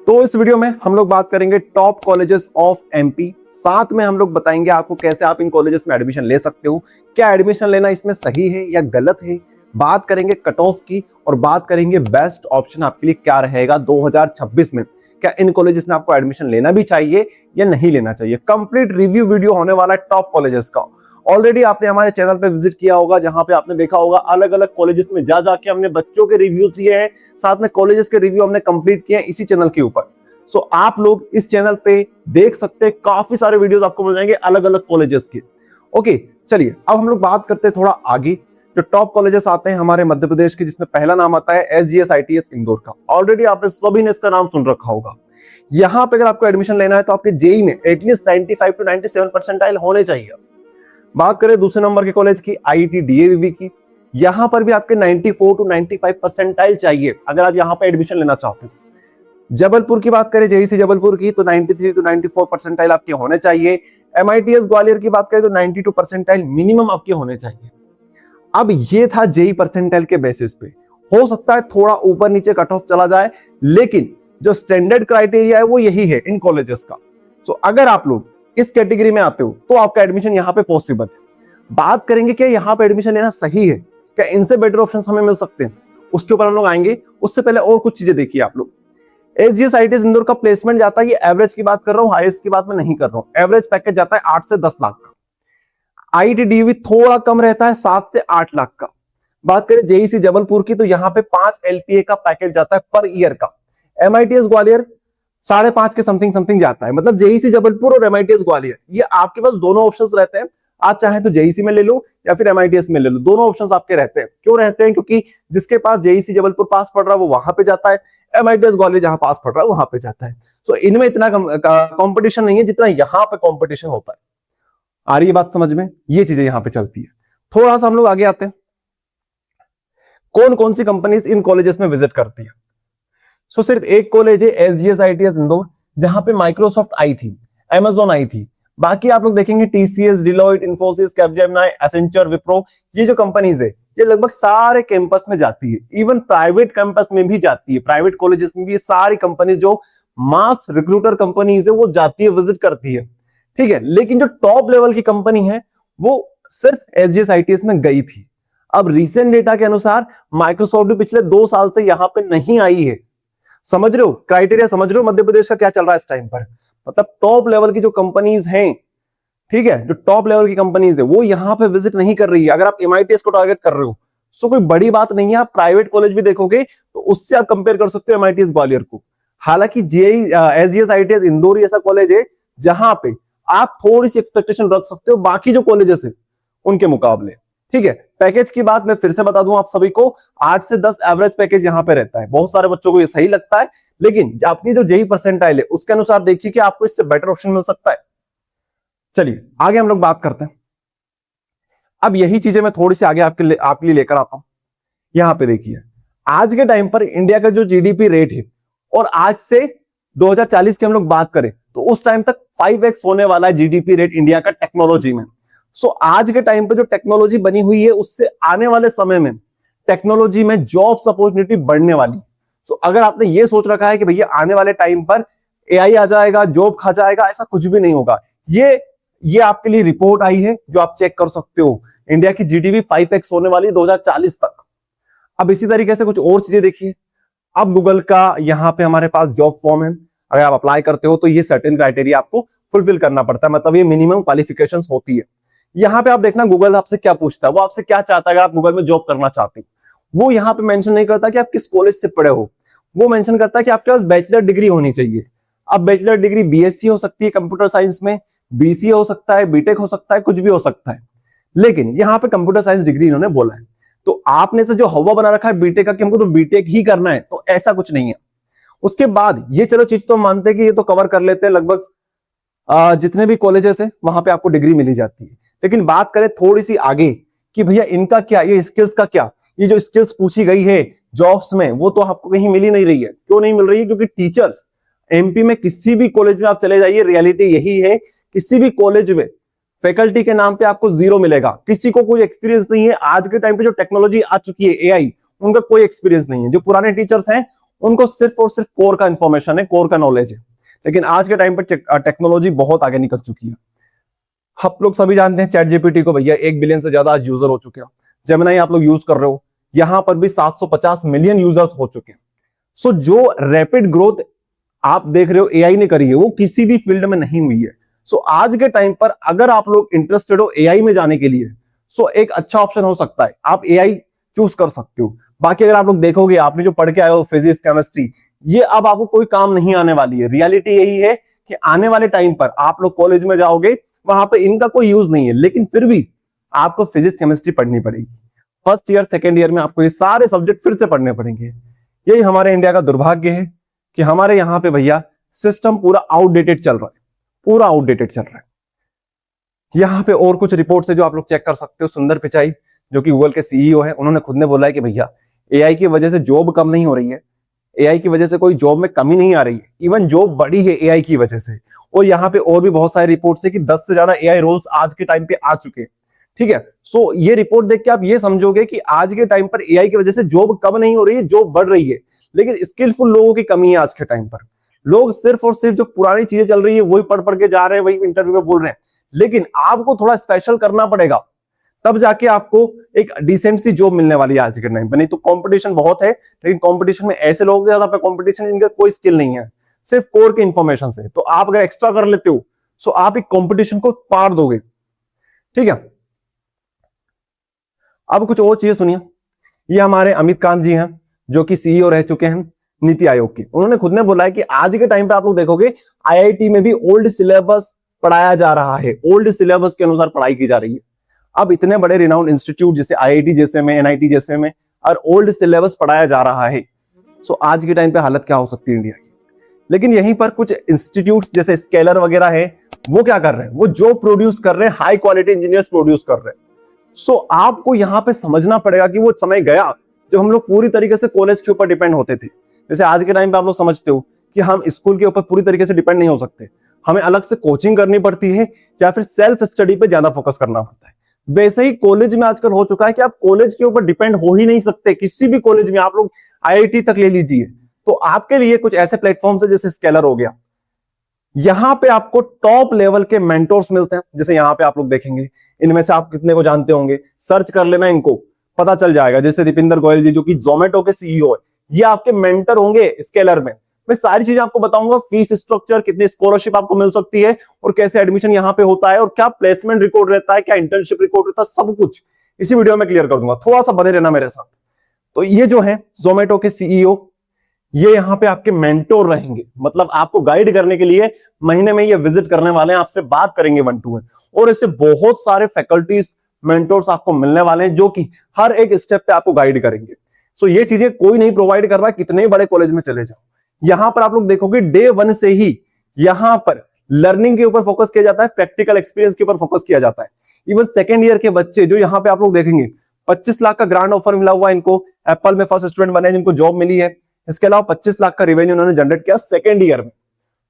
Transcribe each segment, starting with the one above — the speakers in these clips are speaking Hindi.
तो इस वीडियो में हम लोग बात करेंगे टॉप कॉलेजेस ऑफ एमपी। साथ में हम लोग बताएंगे आपको कैसे आप इन कॉलेजेस में एडमिशन ले सकते हो, क्या एडमिशन लेना इसमें सही है या गलत है। बात करेंगे कट ऑफ की और बात करेंगे बेस्ट ऑप्शन आपके लिए क्या रहेगा 2026 में। क्या इन कॉलेजेस में आपको एडमिशन लेना भी चाहिए या नहीं लेना चाहिए। कंप्लीट रिव्यू वीडियो होने वाला है टॉप कॉलेजेस का। ऑलरेडी आपने हमारे चैनल पे विजिट किया होगा, जहां पे आपने देखा होगा अलग अलग कॉलेजेस में जा जाके हमने बच्चों के रिव्यू दिए हैं, साथ में कॉलेजेस के रिव्यू हमने कंप्लीट किए हैं इसी चैनल के ऊपर। सो आप लोग इस चैनल पे देख सकते हैं, काफी सारे वीडियोस आपको मिल जाएंगे अलग अलग कॉलेजेस के। ओके चलिए अब हम लोग बात करते हैं थोड़ा आगे। जो टॉप कॉलेजेस आते हैं हमारे मध्य प्रदेश के, जिसमें पहला नाम आता है एसजीएस आईटीएस इंदौर का। ऑलरेडी आपने सभी ने इसका नाम सुन रखा होगा। यहाँ पे अगर आपको एडमिशन लेना है तो आपके जेई में एटलीस्ट 95 to 97 परसेंटाइल होने चाहिए। बात करें दूसरे नंबर के कॉलेज की, आईआईटी डीएवीवी की, यहां पर भी आपके 94 to 95 परसेंटाइल चाहिए अगर आप यहां पर एडमिशन लेना चाहते हो। जबलपुर की बात करें, जेईसी जबलपुर की, तो 93 to 94 परसेंटाइल आपके होने चाहिए। एमआईटीएस ग्वालियर की बात करें तो 92 परसेंटाइल मिनिमम आपके होने चाहिए। अब ये था जेई परसेंटाइल के बेसिस पे। हो सकता है थोड़ा ऊपर नीचे कट ऑफ चला जाए, लेकिन जो स्टैंडर्ड क्राइटेरिया है वो यही है इन कॉलेजेस का। सो अगर आप लोग इस कैटेगरी में आते हो तो आपका एडमिशन यहाँ पे पॉसिबल है। बात करेंगे कि यहाँ पे एडमिशन लेना सही है, क्या इनसे बेटर ऑप्शंस हमें मिल सकते हैं, उसके ऊपर हम लोग आएंगे। उससे पहले और कुछ चीजें देखिए आप लोग। एसजीएस आईटीएस इंदौर का प्लेसमेंट जाता है, ये एवरेज की बात कर रहा हूँ, हाईएस्ट की बात मैं नहीं कर रहा हूँ। एवरेज पैकेज जाता है 8 से 10 लाख का। आईआईटी डीवी थोड़ा कम रहता है 7 से 8 लाख का। बात करें जेईसी जबलपुर की तो यहाँ पे 5 एलपीए का पैकेज जाता है पर ईयर का। एमआईटीएस ग्वालियर 5.5 के समथिंग जाता है। मतलब जेईसी जबलपुर और एमआईटीएस ग्वालियर, ये आपके पास दोनों ऑप्शंस रहते हैं। आप चाहें तो जेईसी में ले लो या फिर एमआईटीएस में ले लो, दोनों ऑप्शंस आपके रहते हैं। क्यों रहते हैं? क्योंकि जिसके पास जेईसी जबलपुर पास पड़ रहा है वो वहां पे जाता है, एमआईटीएस ग्वालियर जहां पास पड़ रहा है वहां पे जाता है। सो इनमें इतना कंपटीशन नहीं है जितना यहाँ पे कंपटीशन होता है। आ रही है बात समझ में? ये चीजें यहाँ पे चलती है। थोड़ा सा हम लोग आगे आते हैं, कौन कौन सी कंपनीज इन कॉलेजेस में विजिट करती है। सो सिर्फ एक कॉलेज है एसजीएस आईटीएस इंदौर, जहां पे माइक्रोसॉफ्ट आई थी, अमेजॉन आई थी। बाकी आप लोग देखेंगे TCS, Deloitte, Infosys, Capgemini, Accenture, Wipro, ये जो कंपनीज है ये लगभग सारे कैंपस में जाती है। इवन प्राइवेट कैंपस में भी जाती है, प्राइवेट कॉलेजेस में भी ये सारी कंपनीज जो मास रिक्रूटर कंपनीज है वो जाती है, विजिट करती है। ठीक है, लेकिन जो टॉप लेवल की कंपनी है वो सिर्फ एसजीएस आईटीएस में गई थी। अब रिसेंट डेटा के अनुसार माइक्रोसॉफ्ट भी पिछले 2 साल से यहां पे नहीं आई है। समझ रहे हो क्राइटेरिया? समझ रहे हो मध्य प्रदेश का क्या चल रहा है इस टाइम पर? मतलब टॉप लेवल की जो कंपनीज हैं, ठीक है, जो टॉप लेवल की कंपनीज है वो यहाँ पे विजिट नहीं कर रही है। अगर आप एमआईटीएस को टारगेट कर रहे हो तो कोई बड़ी बात नहीं है। आप प्राइवेट कॉलेज भी देखोगे तो उससे आप कंपेयर कर सकते हो एमआईटीएस ग्वालियर को। हालांकि एसजीएस आईटीएस इंदौर ऐसा कॉलेज है जहां पे आप थोड़ी सी एक्सपेक्टेशन रख सकते हो बाकी जो कॉलेजेस है उनके मुकाबले। ठीक है, पैकेज की बात मैं फिर से बता दूं आप सभी को, 8 से 10 एवरेज पैकेज यहां पे रहता है। बहुत सारे बच्चों को ये सही लगता है, लेकिन आपकी जो जेई परसेंटाइल है उसके अनुसार देखिए कि आपको इससे बेटर ऑप्शन मिल सकता है। चलिए आगे हम लोग बात करते हैं। अब यही चीजें मैं थोड़ी सी आगे आपके लिए लेकर आता हूं। यहां पे देखिए आज के टाइम पर इंडिया का जो जीडीपी रेट है, और आज से 2040 की हम लोग बात करें तो उस टाइम तक 5x होने वाला है जीडीपी रेट इंडिया का टेक्नोलॉजी में। सो आज के टाइम पे जो टेक्नोलॉजी बनी हुई है उससे आने वाले समय में टेक्नोलॉजी में जॉब्स अपॉर्चुनिटी बढ़ने वाली। सो अगर आपने ये सोच रखा है कि भैया आने वाले टाइम पर एआई आ जाएगा, जॉब खा जाएगा, ऐसा कुछ भी नहीं होगा। ये आपके लिए रिपोर्ट आई है जो आप चेक कर सकते हो। इंडिया की जीडीपी 5x होने वाली 2040 तक। अब इसी तरीके से कुछ और चीजें देखिए। अब गूगल का यहाँ पे हमारे पास जॉब फॉर्म है, अगर आप अप्लाई करते हो तो ये सर्टेन क्राइटेरिया आपको फुलफिल करना पड़ता है, मतलब ये मिनिमम क्वालिफिकेशंस होती है। यहाँ पे आप देखना गूगल आपसे क्या पूछता है, वो आपसे क्या चाहता है। अगर आप गूगल में जॉब करना चाहते हो, वो यहाँ पे मेंशन नहीं करता कि आप किस कॉलेज से पढ़े हो, वो मेंशन करता है कि आपके पास बैचलर डिग्री होनी चाहिए। अब बैचलर डिग्री बीएससी हो सकती है कंप्यूटर साइंस में, बीसीए हो सकता है, बीटेक हो सकता है, कुछ भी हो सकता है, लेकिन यहाँ पे कंप्यूटर साइंस डिग्री इन्होंने बोला है। तो आपने से जो हवा बना रखा है बीटेक का कि हमको तो बीटेक ही करना है, तो ऐसा कुछ नहीं है। उसके बाद ये चलो चीज तो मानते हैं कि ये तो कवर कर लेते हैं, लगभग जितने भी कॉलेजेस है वहां पे आपको डिग्री मिली जाती है। लेकिन बात करें थोड़ी सी आगे कि भैया इनका क्या, ये स्किल्स का क्या, ये जो स्किल्स पूछी गई है जॉब्स में वो तो आपको कहीं मिल ही नहीं रही है। क्यों नहीं मिल रही है? क्योंकि टीचर्स एमपी में किसी भी कॉलेज में आप चले जाइए, रियलिटी यही है, किसी भी कॉलेज में फैकल्टी के नाम पे आपको 0 मिलेगा। किसी को कोई एक्सपीरियंस नहीं है। आज के टाइम पे जो टेक्नोलॉजी आ चुकी है एआई, उनका कोई एक्सपीरियंस नहीं है। जो पुराने टीचर्स हैं उनको सिर्फ और सिर्फ कोर का इंफॉर्मेशन है, कोर का नॉलेज है। लेकिन आज के टाइम पर टेक्नोलॉजी बहुत आगे निकल चुकी है। आप लोग सभी जानते हैं चैट जीपीटी को, भैया 1 बिलियन से ज्यादा आज यूजर हो चुके हैं। जेमिनी आप लोग यूज कर रहे हो, यहां पर भी 750 मिलियन यूजर्स हो चुके हैं। सो जो रैपिड ग्रोथ आप देख रहे हो एआई ने करी है, वो किसी भी फील्ड में नहीं हुई है। सो आज के टाइम पर अगर आप लोग इंटरेस्टेड हो एआई में जाने के लिए, सो एक अच्छा ऑप्शन हो सकता है, आप एआई चूज कर सकते हो। बाकी अगर आप लोग देखोगे, आपने जो पढ़ के आए हो फिजिक्स केमिस्ट्री, ये अब आपको कोई काम नहीं आने वाली है। रियलिटी यही है कि आने वाले टाइम पर आप लोग कॉलेज में जाओगे, वहां पे इनका कोई यूज नहीं है, लेकिन फिर भी आपको फिजिक्स केमिस्ट्री पढ़नी पड़ेगी। फर्स्ट ईयर सेकेंड ईयर में आपको ये सारे सब्जेक्ट फिर से पढ़ने पड़ेंगे। यही हमारे इंडिया का दुर्भाग्य है कि हमारे यहाँ पे भैया सिस्टम पूरा आउटडेटेड चल रहा है, पूरा आउटडेटेड चल रहा है। यहाँ पे और कुछ रिपोर्ट्स है जो आप लोग चेक कर सकते हो। सुंदर पिचाई जो कि गूगल के सीईओ है, उन्होंने खुद ने बोला है कि भैया एआई की वजह से जॉब कम नहीं हो रही है, एआई की वजह से कोई जॉब में कमी नहीं आ रही है, इवन जॉब बढ़ी है एआई की वजह से। और यहाँ पे और भी बहुत सारे रिपोर्ट्स है कि 10 से ज्यादा एआई रोल्स आज के टाइम पे आ चुके हैं। ठीक है, सो ये रिपोर्ट देख के आप ये समझोगे कि आज के टाइम पर एआई की वजह से जॉब कम नहीं हो रही है, जॉब बढ़ रही है। लेकिन स्किलफुल लोगों की कमी है आज के टाइम पर। लोग सिर्फ और सिर्फ जो पुरानी चीजें चल रही है वही पढ़ पढ़ के जा रहे हैं, वही इंटरव्यू में बोल रहे हैं। लेकिन आपको थोड़ा स्पेशल करना पड़ेगा, तब जाके आपको एक डिसेंट सी जॉब मिलने वाली है आज के टाइम पर। नहीं तो कंपटीशन बहुत है, लेकिन कंपटीशन में ऐसे लोग ज्यादा कंपटीशन, जिनका कोई स्किल नहीं है, सिर्फ कोर के इंफॉर्मेशन से। तो आप अगर एक्स्ट्रा कर लेते हो, सो आप एक कंपटीशन को पार दोगे। ठीक है, अब कुछ और चीजें सुनिए। ये हमारे अमित कांत जी हैं, जो कि सीईओ रह चुके हैं नीति आयोग के। उन्होंने खुद ने बोला है कि आज के टाइम पे आप लोग देखोगे आईआईटी में भी ओल्ड सिलेबस पढ़ाया जा रहा है, ओल्ड सिलेबस के अनुसार पढ़ाई की जा रही है। अब इतने बड़े रिनाउंड इंस्टीट्यूट जैसे आईआईटी जैसे में, एनआईटी जैसे में, और ओल्ड सिलेबस पढ़ाया जा रहा है। सो आज के टाइम पे हालत क्या हो सकती है इंडिया की। लेकिन यहीं पर कुछ इंस्टीट्यूट्स जैसे स्केलर वगैरह है, वो क्या कर रहे हैं, वो जो प्रोड्यूस कर रहे हैं, हाई क्वालिटी इंजीनियर्स प्रोड्यूस कर रहे हैं। सो आपको यहां पे समझना पड़ेगा कि वो समय गया जब हम लोग पूरी तरीके से कॉलेज के ऊपर डिपेंड होते थे। जैसे आज के टाइम पे आप लोग समझते हो कि हम स्कूल के ऊपर पूरी तरीके से डिपेंड नहीं हो सकते, हमें अलग से कोचिंग करनी पड़ती है या फिर सेल्फ स्टडी पे ज्यादा फोकस करना पड़ता है। वैसे ही कॉलेज में आजकल हो चुका है कि आप कॉलेज के ऊपर डिपेंड हो ही नहीं सकते। किसी भी कॉलेज में आप लोग आईआईटी तक ले लीजिए, तो आपके लिए कुछ ऐसे प्लेटफॉर्म्स है जैसे स्केलर हो गया। यहां पे आपको टॉप लेवल के मेंटोर्स मिलते हैं। जैसे यहां पे आप लोग देखेंगे, इनमें से आप कितने को जानते होंगे, सर्च कर लेना, इनको पता चल जाएगा। जैसे दीपिंदर गोयल जी, जो कि जोमेटो के सीईओ है, ये आपके मेंटर होंगे स्केलर में। मैं सारी चीजें आपको बताऊंगा, फीस स्ट्रक्चर, कितनी स्कॉलरशिप आपको मिल सकती है, और कैसे एडमिशन यहाँ पे होता है, और क्या प्लेसमेंट रिकॉर्ड रहता है, क्या इंटर्नशिप रिकॉर्ड रहता है, सब कुछ इसी वीडियो में क्लियर कर दूंगा। थोड़ा सा बने रहना मेरे साथ। तो ये जो है जोमेटो के सीईओ, ये यहाँ पे आपके मेंटोर रहेंगे, मतलब आपको गाइड करने के लिए महीने में ये विजिट करने वाले हैं, आपसे बात करेंगे 1-to-1। और इससे बहुत सारे फैकल्टीज, मेंटोर्स आपको मिलने वाले हैं, जो कि हर एक स्टेप पे आपको गाइड करेंगे। सो ये चीजें कोई नहीं प्रोवाइड कर रहा, कितने बड़े कॉलेज में चले जाओ। यहां पर आप लोग देखोगे डे 1 से ही यहां पर लर्निंग के ऊपर फोकस किया जाता है, प्रैक्टिकल एक्सपीरियंस के ऊपर फोकस किया जाता है। इवन सेकेंड ईयर के बच्चे जो यहाँ पे आप लोग देखेंगे, 25 लाख का ग्रांड ऑफर मिला हुआ है इनको, एप्पल में फर्स्ट स्टूडेंट बने जिनको जॉब मिली है। इसके अलावा 25 लाख का रेवेन्यू उन्होंने जनरेट किया सेकेंड ईयर में।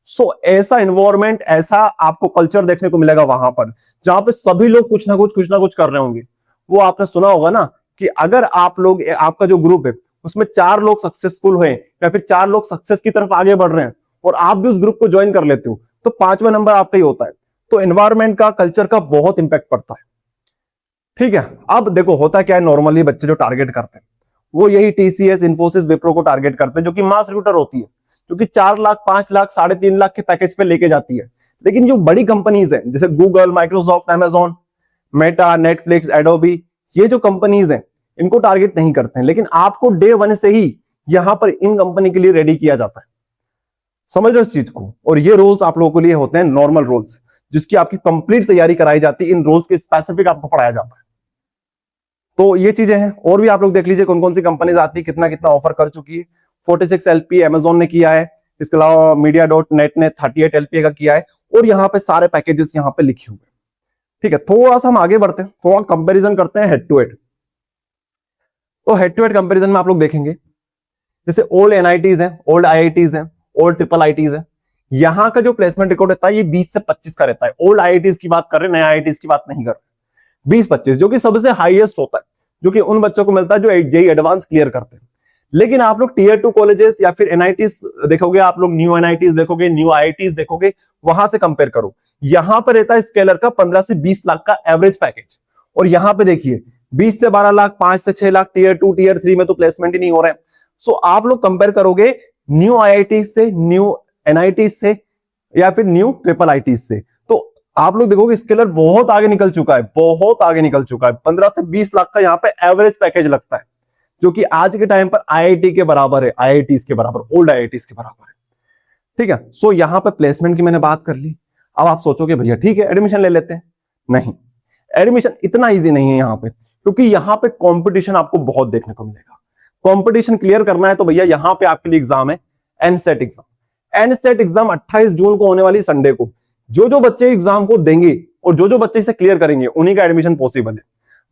सो ऐसा इन्वायरमेंट, ऐसा आपको कल्चर देखने को मिलेगा वहां पर, जहां पे सभी लोग कुछ ना कुछ कर रहे होंगे। वो आपने सुना होगा ना कि अगर आप लोग, आपका जो ग्रुप है उसमें 4 लोग सक्सेसफुल हुए या फिर 4 लोग सक्सेस की तरफ आगे बढ़ रहे हैं और आप भी उस ग्रुप को ज्वाइन कर लेते हो, तो 5वां नंबर आपका ही होता है। तो एनवायरमेंट का, कल्चर का बहुत इंपैक्ट पड़ता है। ठीक है, अब देखो होता क्या है, नॉर्मली बच्चे जो टारगेट करते हैं वो यही टीसीएस, इन्फोसिस, विप्रो को टारगेट करते हैं, जो कि मास रिक्रूटर होती है, जो कि 4 लाख, 5 लाख, 3.5 लाख के पैकेज पे लेके जाती है। लेकिन जो बड़ी कंपनीज है जैसे Google, Microsoft, Amazon, Meta, Netflix, Adobe, ये जो कंपनीज हैं इनको टारगेट नहीं करते हैं। लेकिन आपको डे 1 से ही यहां पर इन कंपनी के लिए रेडी किया जाता है। समझ लो इस चीज को। और ये रोल्स आप लोगों के लिए होते हैं नॉर्मल रोल्स, जिसकी आपकी कंप्लीट तैयारी कराई जाती है। इन रोल्स के स्पेसिफिक आपको पढ़ाया जाता है। तो ये चीजें हैं। और भी आप लोग देख लीजिए कौन कौन सी कंपनीज आती है, कितना कितना ऑफर कर चुकी है। 46 LPA अमेजोन ने किया है, इसके अलावा मीडिया.नेट ने 38 LPA का किया है, और यहाँ पे सारे पैकेजेस यहाँ पे लिखे हुए। ठीक है, थोड़ा सा हम आगे बढ़ते हैं, थोड़ा कंपेरिजन करते हैं हेड टू हेड। तो हेड टू हेड कंपेरिजन में आप लोग देखेंगे जैसे ओल्ड एनआईटीज हैं, ओल्ड आईआईटीज हैं, ओल्ड ट्रिपल आईटीज हैं, यहां का जो प्लेसमेंट रिकॉर्ड रहता है ये 20 से 25 का रहता है। ओल्ड आईआईटीज की बात कर रहे हैं, नया आईआईटीज की बात नहीं कर रहे। 20-25 जो कि सबसे हाईएस्ट होता है, जो कि उन बच्चों को मिलता है जो जेईई एडवांस क्लियर करते हैं। लेकिन आप लोग टीयर 2 कॉलेजेस या फिर एनआईटीज देखोगे, आप लोग न्यू एनआईटीज देखोगे, न्यू आईआईटीज देखोगे, वहां से कंपेयर करो। यहां पर रहता है स्केलर का 15 से 20 लाख का एवरेज पैकेज, और यहां पे देखिए 20 से 12 लाख, 5 से 6 लाख, टीयर 2 टीयर 3 में तो प्लेसमेंट ही नहीं हो रहे हैं। सो आप लोग कंपेयर करोगे न्यू आईआईटी से, न्यू एनआईटी से, या फिर न्यू ट्रिपल आईटी से, तो आप लोग देखोगे स्केलर बहुत आगे निकल चुका है, बहुत आगे निकल चुका है। 15 से 20 लाख का यहाँ पे एवरेज पैकेज लगता है, जो कि आज के टाइम पर आईआईटी के बराबर है, आईआईटीज के बराबर, ओल्ड आईआईटीज के बराबर है। ठीक है, सो यहां पे प्लेसमेंट की मैंने बात कर ली। अब आप सोचोगे भैया ठीक है एडमिशन ले लेते हैं, नहीं, एडमिशन इतना इजी नहीं है यहाँ पे, क्योंकि यहाँ पे कंपटीशन आपको बहुत देखने को मिलेगा। कंपटीशन क्लियर करना है तो भैया यहाँ पे आपके लिए एग्जाम है एनसेट एग्जाम। एनसेट एग्जाम 28 जून को होने वाली संडे को। जो जो बच्चे एग्जाम को देंगे और जो जो बच्चे इसे क्लियर करेंगे उन्हीं का एडमिशन पॉसिबल है।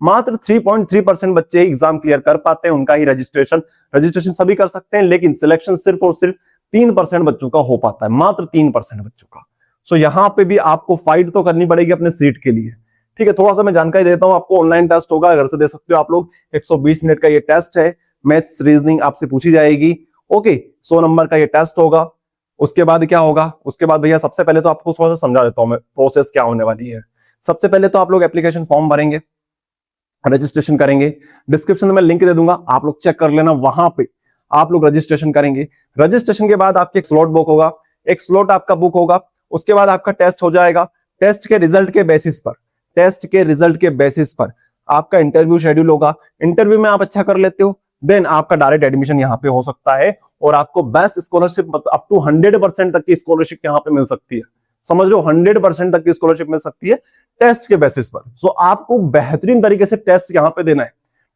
मात्र 3.3% बच्चे एग्जाम क्लियर कर पाते हैं, उनका ही रजिस्ट्रेशन सभी कर सकते हैं, लेकिन सिलेक्शन सिर्फ और सिर्फ 3% बच्चों का हो पाता है, मात्र 3% बच्चों का। सो यहाँ पे भी आपको फाइट तो करनी पड़ेगी अपने सीट के लिए। ठीक है, थोड़ा सा मैं जानकारी देता हूं आपको। ऑनलाइन टेस्ट होगा, घर से दे सकते हो आप लोग। 120 मिनट का ये टेस्ट है, मैथ्स रीजनिंग आपसे पूछी जाएगी। ओके, 100 नंबर का ये टेस्ट होगा। उसके बाद क्या होगा, उसके बाद भैया सबसे पहले तो आपको थोड़ा सा समझा देता हूं मैं प्रोसेस क्या होने वाली है। सबसे पहले तो आप लोग एप्लीकेशन फॉर्म भरेंगे, रजिस्ट्रेशन करेंगे। डिस्क्रिप्शन में लिंक दे दूंगा, आप लोग चेक कर लेना, वहां पे आप लोग रजिस्ट्रेशन करेंगे। रजिस्ट्रेशन के बाद आपके एक स्लॉट बुक होगा, एक स्लॉट आपका बुक होगा। उसके बाद आपका टेस्ट हो जाएगा। टेस्ट के रिजल्ट के बेसिस पर आपका इंटरव्यू शेड्यूल होगा। इंटरव्यू में आप अच्छा कर लेते हो, देन आपका डायरेक्ट एडमिशन यहाँ पे हो सकता है, और आपको बेस्ट स्कॉलरशिप अप टू 100% तक की स्कॉलरशिप यहाँ पे मिल सकती है। समझ लो 100% तक की स्कॉलरशिप मिल सकती है टेस्ट के बेसिस पर। सो आपको बेहतरीन तरीके से टेस्ट यहाँ पे देना है।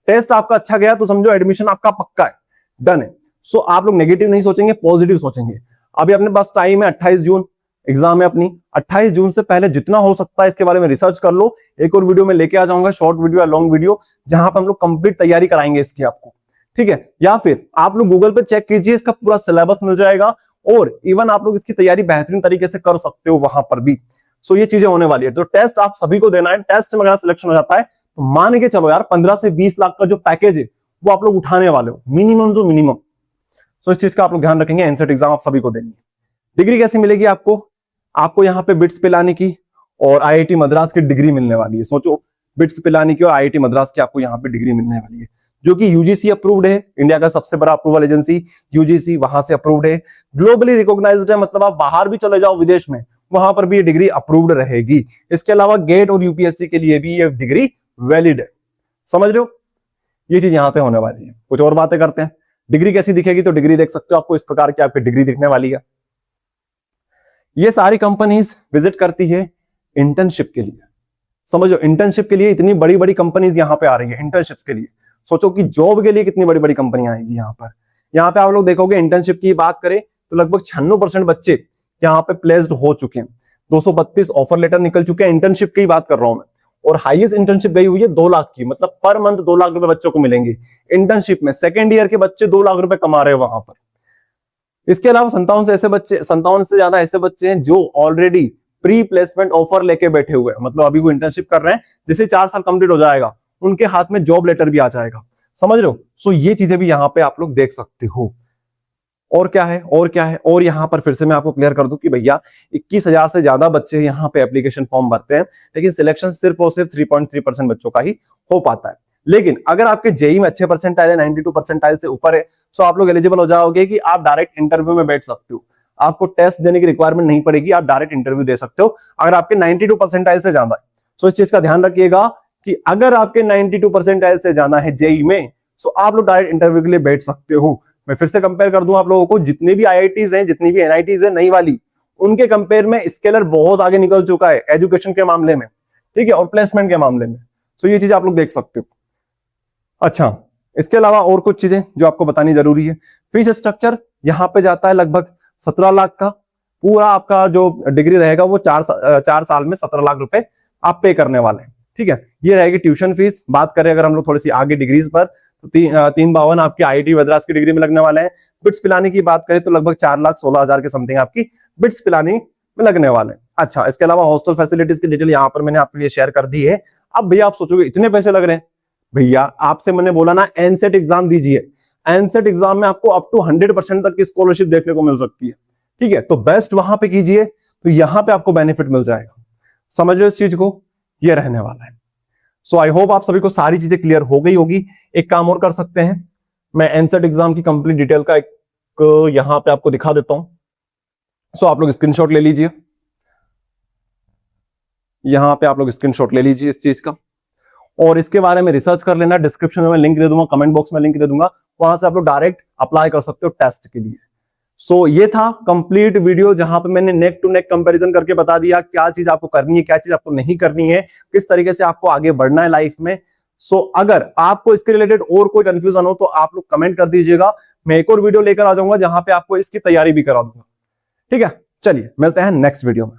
टेस्ट आपका अच्छा गया तो समझो एडमिशन आपका पक्का है, डन है। सो आप लोग नेगेटिव नहीं सोचेंगे, पॉजिटिव सोचेंगे। अभी अपने पास टाइम है, 28 जून एग्जाम है अपनी। 28 जून से पहले जितना हो सकता है इसके बारे में रिसर्च कर लो। एक और वीडियो में लेके आ जाऊंगा, शॉर्ट वीडियो या लॉन्ग वीडियो, जहां पर हम लोग कंप्लीट तैयारी कराएंगे इसकी आपको। ठीक है, या फिर आप लोग गूगल पे चेक कीजिए, इसका पूरा सिलेबस मिल जाएगा, और इवन आप लोग इसकी तैयारी बेहतरीन तरीके से कर सकते हो वहां पर भी। सो ये चीजें होने वाली है। तो टेस्ट आप सभी को देना है। टेस्ट में अगर सिलेक्शन हो जाता है तो मान के चलो यार 15 से 20 लाख का जो पैकेज है वो आप लोग उठाने वाले हो, मिनिमम। सो इस चीज का आप लोग ध्यान रखेंगे। एनसेट एग्जाम आप सभी को देनी है। डिग्री कैसे मिलेगी आपको यहाँ पे बिट्स पिलाने की और आईआईटी मद्रास की डिग्री मिलने वाली है। सोचो, बिट्स पिलाने की और आईआईटी मद्रास की आपको यहाँ पे डिग्री मिलने वाली है, जो कि यूजीसी अप्रूव्ड है। इंडिया का सबसे बड़ा अप्रूवल एजेंसी यूजीसी, वहां से अप्रूव्ड है, ग्लोबली रिकॉग्नाइज्ड है। मतलब आप बाहर भी चले जाओ विदेश में, वहां पर भी ये डिग्री अप्रूव्ड रहेगी। इसके अलावा गेट और यूपीएससी के लिए भी ये डिग्री वैलिड है। समझ रहे हो, ये चीज यहाँ पे होने वाली है। कुछ और बातें करते हैं। डिग्री कैसी दिखेगी, तो डिग्री देख सकते हो, आपको इस प्रकार की आपकी डिग्री दिखने वाली है। ये सारी कंपनीज विजिट करती है इंटर्नशिप के लिए। समझो, इंटर्नशिप के लिए इतनी बड़ी बड़ी कंपनीज यहाँ पे आ रही है इंटर्नशिप्स के लिए। सोचो कि जॉब के लिए कितनी बड़ी बड़ी कंपनियां आएगी यहाँ पर। यहाँ पे आप लोग देखोगे इंटर्नशिप की बात करें तो लगभग 96% बच्चे यहाँ पे प्लेस्ड हो चुके हैं। 232 ऑफर लेटर निकल चुके हैं, इंटर्नशिप की बात कर रहा हूं मैं। और हाईएस्ट इंटर्नशिप गई हुई है 2 लाख की, मतलब पर मंथ 2 लाख रुपए बच्चों को मिलेंगे इंटर्नशिप में। सेकेंड ईयर के बच्चे 2 लाख रुपए कमा रहे हैं वहां पर। इसके अलावा 57 से ज्यादा ऐसे बच्चे हैं जो ऑलरेडी प्री प्लेसमेंट ऑफर लेके बैठे हुए हैं। मतलब अभी वो इंटर्नशिप कर रहे हैं, जैसे 4 साल कंप्लीट हो जाएगा उनके हाथ में जॉब लेटर भी आ जाएगा। समझ रहे हो। सो ये चीजें भी यहाँ पे आप लोग देख सकते हो। और क्या है, और यहाँ पर फिर से मैं आपको क्लियर कर दूं कि भैया 21,000 से ज्यादा बच्चे यहाँ पे एप्लीकेशन फॉर्म भरते हैं, लेकिन सिलेक्शन सिर्फ और सिर्फ 3.3% बच्चों का ही हो पाता है। लेकिन अगर आपके जेई में अच्छे परसेंटाइल है, 92 परसेंटाइल से ऊपर है, तो आप लोग एलिजिबल हो जाओगे कि आप डायरेक्ट इंटरव्यू में बैठ सकते हो। आपको टेस्ट देने की रिक्वायरमेंट नहीं पड़ेगी, आप डायरेक्ट इंटरव्यू दे सकते हो अगर आपके 92 परसेंटाइल से ज्यादा है। सो इस चीज का ध्यान रखिएगा कि अगर आपके 92 परसेंटाइल से ज्यादा है जेई में, सो आप लोग डायरेक्ट इंटरव्यू के लिए बैठ सकते हो। मैं फिर से कंपेयर कर दूं आप लोगों को, जितने भी आईआईटीज हैं, जितनी भी एनआईटीज है नई वाली, उनके कंपेयर में स्केलर बहुत आगे निकल चुका है एजुकेशन के मामले में, ठीक है, और प्लेसमेंट के मामले में। तो ये चीज आप लोग देख सकते हो। अच्छा, इसके अलावा और कुछ चीजें जो आपको बतानी जरूरी है। फीस स्ट्रक्चर यहाँ पे जाता है लगभग 17 लाख का। पूरा आपका जो डिग्री रहेगा वो 4 साल में 17 लाख रुपए आप पे करने वाले हैं। ठीक है, ये रहेगी ट्यूशन फीस। बात करें अगर हम लोग थोड़ी सी आगे डिग्रीज पर, तो 352 आपकी आईआईटी मद्रास की डिग्री में लगने वाले हैं। बिट्स पिलानी की बात करें तो लगभग 4,16,000 के समथिंग आपकी बिट्स पिलानी में लगने वाले हैं। अच्छा, इसके अलावा हॉस्टल फैसिलिटीज की डिटेल यहाँ पर मैंने आपके लिए शेयर कर दी है। अब भैया आप सोचोगे इतने पैसे लग रहे हैं, भैया आपसे मैंने बोला ना एनसेट एग्जाम दीजिए। एनसेट एग्जाम में आपको अप टू 100% तक की स्कॉलरशिप देखने को मिल सकती है। ठीक है, तो बेस्ट वहां पे कीजिए, तो यहां पे आपको बेनिफिट मिल जाएगा। समझ लो इस चीज को, ये रहने वाला है। सो आई होप आप सभी को सारी चीजें क्लियर हो गई होगी। एक काम और कर सकते हैं, मैं एनसेट एग्जाम की कंप्लीट डिटेल का एक यहां पे आपको दिखा देता हूं। सो आप लोग स्क्रीनशॉट ले लीजिए, यहां पे आप लोग स्क्रीनशॉट ले लीजिए इस चीज का, और इसके बारे में रिसर्च कर लेना। डिस्क्रिप्शन में मैं लिंक दे दूंगा, कमेंट बॉक्स में लिंक दे दूंगा, वहां से आप लोग डायरेक्ट अप्लाई कर सकते हो टेस्ट के लिए। सो ये था कंप्लीट वीडियो, जहां पे मैंने नेक टू नेक कंपैरिजन करके बता दिया क्या चीज आपको करनी है, क्या चीज आपको नहीं करनी है, किस तरीके से आपको आगे बढ़ना है लाइफ में। सो अगर आपको इसके रिलेटेड और कोई कंफ्यूजन हो तो आप लोग कमेंट कर दीजिएगा, मैं एक और वीडियो लेकर आ जाऊंगा जहां पे आपको इसकी तैयारी भी करा दूंगा। ठीक है, चलिए मिलते हैं नेक्स्ट वीडियो में।